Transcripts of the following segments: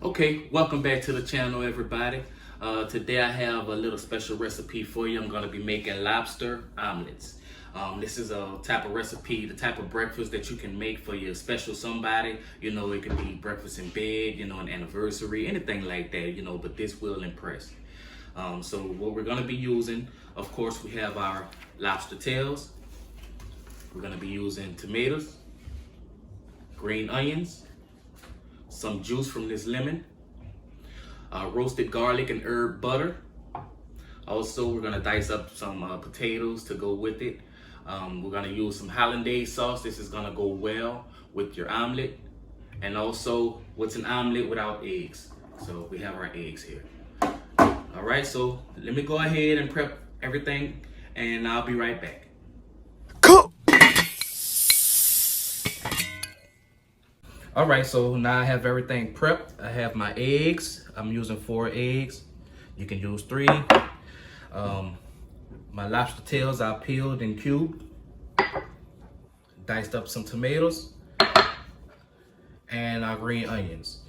Okay, welcome back to the channel, everybody. Today I have a little special recipe for you. I'm going to be making lobster omelets. This is a type of recipe, the type of breakfast that you can make for your special somebody. You know, it could be breakfast in bed, you know, an anniversary, anything like that, you know, but this will impress. So what we're going to be using, of course, we have our lobster tails. We're going to be using tomatoes, green onions, some juice from this lemon, roasted garlic and herb butter. Also, we're gonna dice up some potatoes to go with it. We're gonna use some hollandaise sauce. This is gonna go well with your omelet. And also, what's an omelet without eggs? So we have our eggs here. All right, so let me go ahead and prep everything and I'll be right back. All right, so now I have everything prepped. I have my eggs. I'm using 4 eggs. You can use 3. My lobster tails I peeled and cubed. Diced up some tomatoes and our green onions.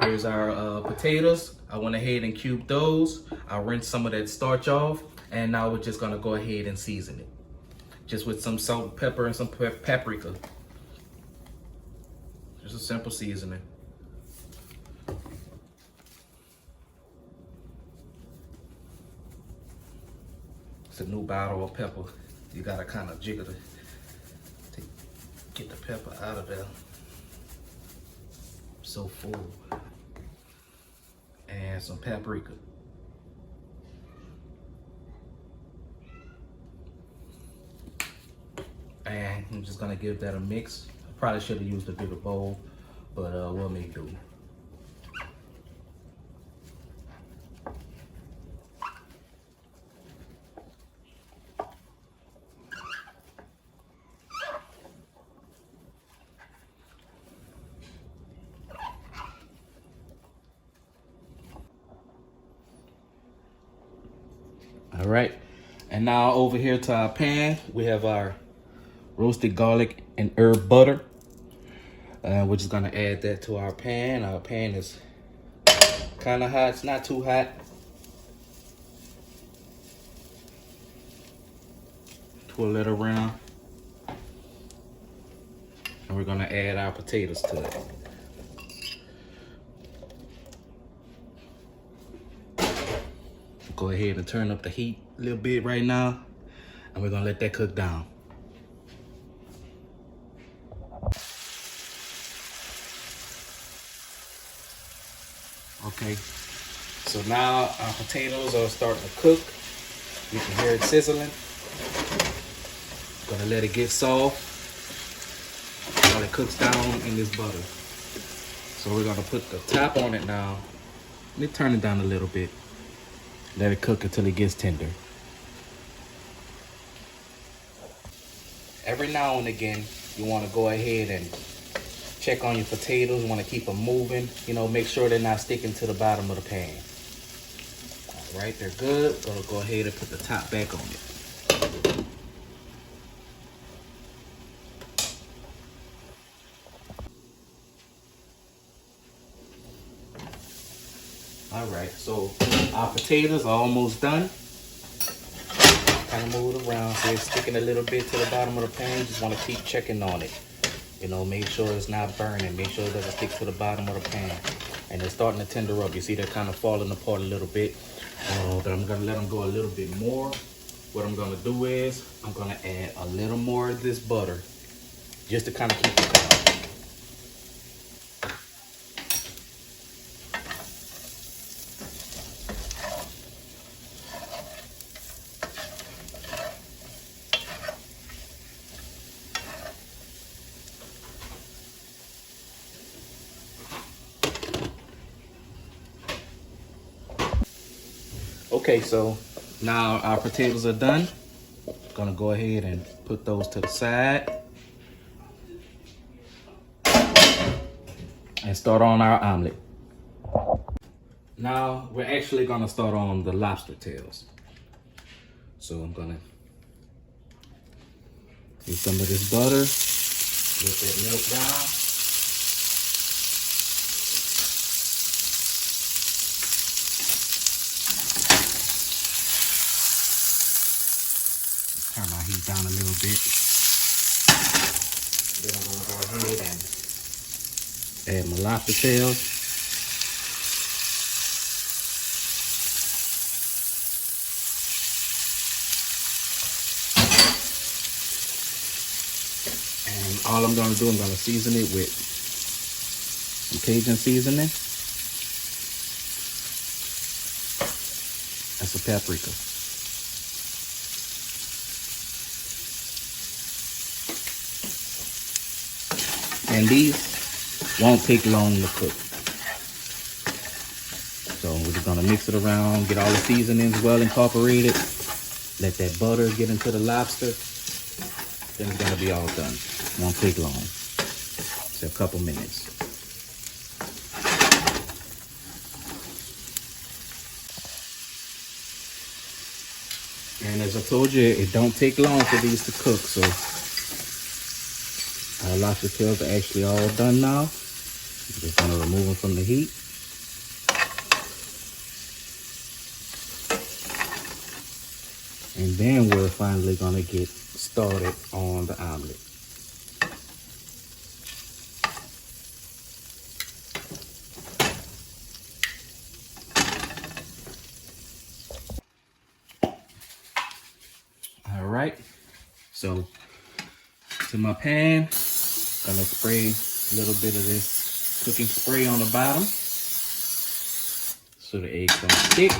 Here's our potatoes. I went ahead and cubed those. I rinsed some of that starch off, and now we're just gonna go ahead and season it. Just with some salt, pepper, and some paprika. Just a simple seasoning. It's a new bottle of pepper. You gotta kind of jiggle it to get the pepper out of there. So full. And some paprika. And I'm just gonna give that a mix. Probably should have used a bigger bowl, but we'll make do. All right, and now over here to our pan, we have our roasted garlic and herb butter. We're just gonna add that to our pan. Our pan is kind of hot, it's not too hot. Twirl it around. And we're gonna add our potatoes to it. Go ahead and turn up the heat a little bit right now. And we're gonna let that cook down. Okay, so now our potatoes are starting to cook. You can hear it sizzling. Gonna let it get soft while it cooks down in this butter. So we're gonna put the top on it now. Let me turn it down a little bit. Let it cook until it gets tender. Every now and again, you wanna go ahead and check on your potatoes. You want to keep them moving. You know, make sure they're not sticking to the bottom of the pan. All right, they're good. Gonna go ahead and put the top back on it. All right, so our potatoes are almost done. Kind of move it around so it's sticking a little bit to the bottom of the pan. Just want to keep checking on it. You know, make sure it's not burning. Make sure it doesn't stick to the bottom of the pan. And it's starting to tender up. You see they're kind of falling apart a little bit. But I'm gonna let them go a little bit more. What I'm gonna do is, I'm gonna add a little more of this butter, just to kind of keep it going. Okay, so now our potatoes are done. Gonna go ahead and put those to the side. And start on our omelet. Now we're actually gonna start on the lobster tails. So I'm gonna get some of this butter, let that melt down. it down a little bit. Then I'm gonna go ahead and add my lobster tails. And all I'm gonna do, I'm gonna season it with some Cajun seasoning and some paprika. And these won't take long to cook. So we're just gonna mix it around, get all the seasonings well incorporated, let that butter get into the lobster, then it's gonna be all done. Won't take long, just a couple minutes. And as I told you, it don't take long for these to cook, so our lobster tails are actually all done now. I'm just gonna remove them from the heat. And then we're finally gonna get started on the omelet. All right, so to my pan, gonna spray a little bit of this cooking spray on the bottom so the eggs don't stick.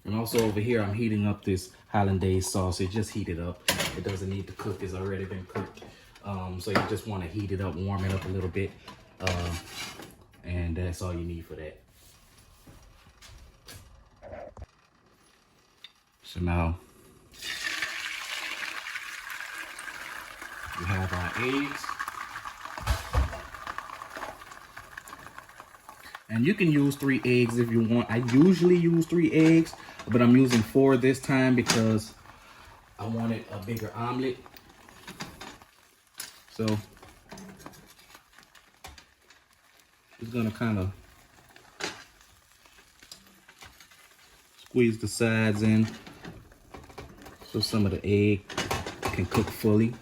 And also over here, I'm heating up this hollandaise sauce. It just heated up. It doesn't need to cook. It's already been cooked. So you just want to heat it up, warm it up a little bit. And that's all you need for that. So now we have our eggs. And you can use 3 eggs if you want. I usually use 3 eggs, but I'm using 4 this time because I wanted a bigger omelet. So just gonna kind of squeeze the sides in so some of the egg can cook fully.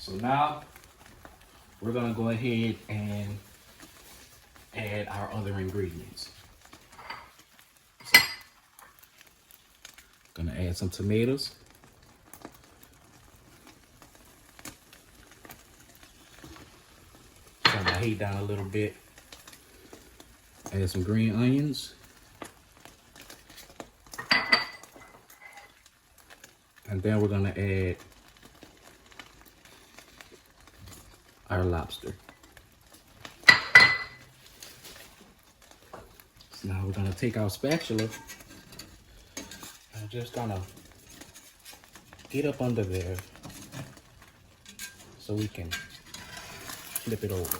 So now we're gonna go ahead and add our other ingredients. So, gonna add some tomatoes. Turn my heat down a little bit. Add some green onions. And then we're gonna add our lobster. So now we're gonna take our spatula and just gonna get up under there so we can flip it over.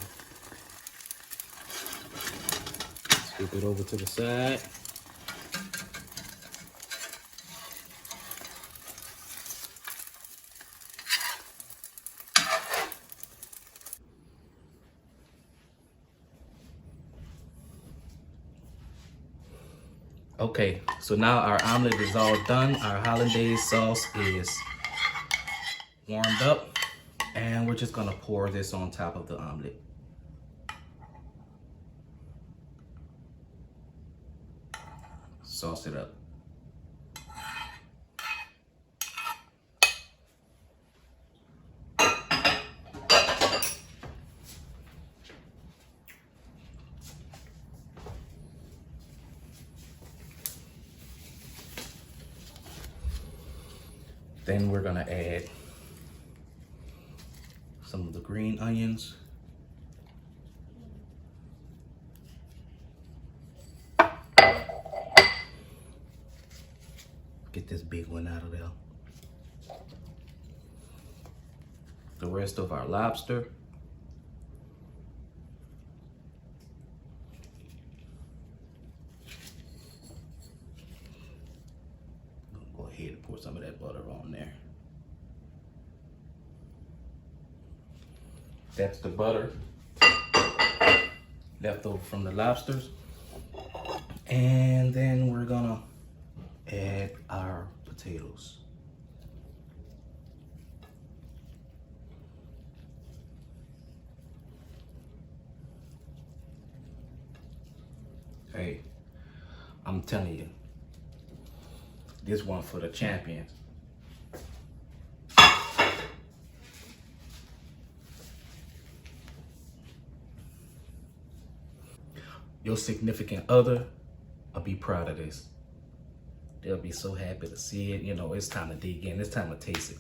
Flip it over to the side. Okay, so now our omelet is all done. Our hollandaise sauce is warmed up, and we're just gonna pour this on top of the omelet. Sauce it up. Then we're gonna add some of the green onions. Get this big one out of there. The rest of our lobster. That's the butter left over from the lobsters. And then we're gonna add our potatoes. Hey, I'm telling you, this one for the champions. Your significant other will be proud of this. They'll be so happy to see it. You know, it's time to dig in. It's time to taste it.